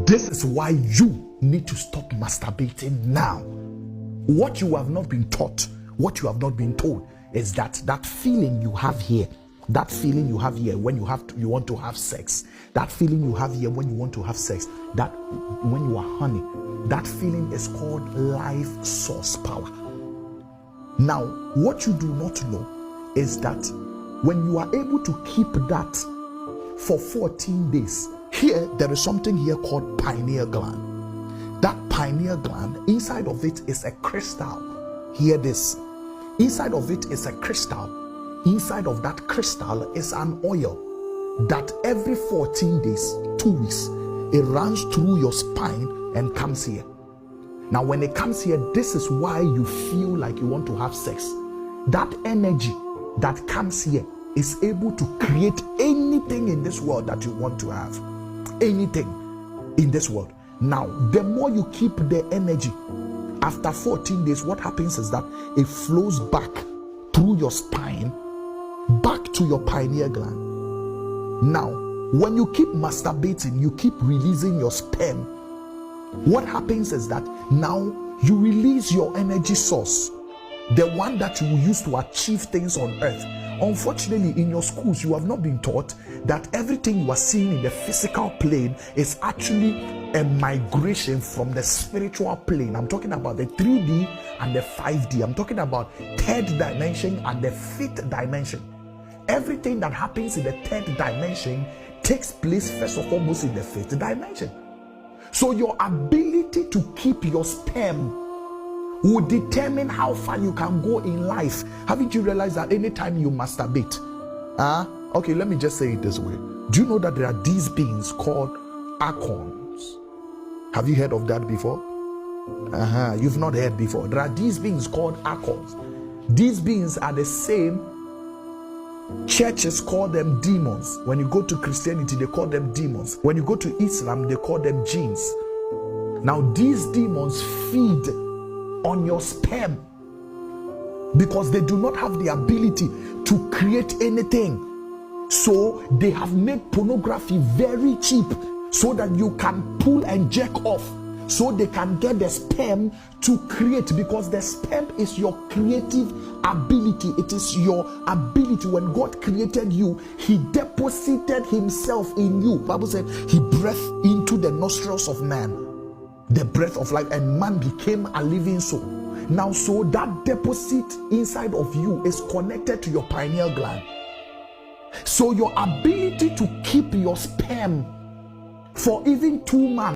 This is why you need to stop masturbating now. What you have not been taught, what you have not been told, is that feeling you have here, that feeling you have here when you want to have sex, that feeling you have here when you want to have sex, that when you are honey, that feeling is called life source power. Now, what you do not know is that when you are able to keep that for 14 days, here there is something here called pineal gland. That pineal gland, inside of it is a crystal. Hear this. Inside of it is a crystal. Inside of that crystal is an oil that every 14 days, 2 weeks, it runs through your spine and comes here. Now, when it comes here, this is why you feel like you want to have sex. That energy that comes here is able to create anything in this world that you want to have. Anything in this world. Now, the more you keep the energy, after 14 days, what happens is that it flows back through your spine, back to your pineal gland. Now, when you keep masturbating, you keep releasing your sperm. What happens is that now you release your energy source, the one that you will use to achieve things on earth. Unfortunately, in your schools, you have not been taught that everything you are seeing in the physical plane is actually a migration from the spiritual plane. I'm talking about the 3D and the 5D. I'm talking about third dimension and the fifth dimension. Everything that happens in the third dimension takes place first of all in the fifth dimension. So your ability to keep your sperm will determine how far you can go in life. Haven't you realized that anytime you masturbate, okay, let me just say it this way. Do you know that there are these beings called archons? Have you heard of that before? You've not heard before. There are these beings called archons. These beings are the same. Churches call them demons. When you go to Christianity, they call them demons. When you go to Islam, they call them jinns. Now, these demons feed on your sperm because they do not have the ability to create anything. So they have made pornography very cheap so that you can pull and jerk off, so they can get the sperm to create, because the sperm is your creative ability. It is your ability. When God created you, he deposited himself in you. The Bible said he breathed into the nostrils of man the breath of life, and man became a living soul. Now, so that deposit inside of you is connected to your pineal gland. So your ability to keep your sperm for even 2 months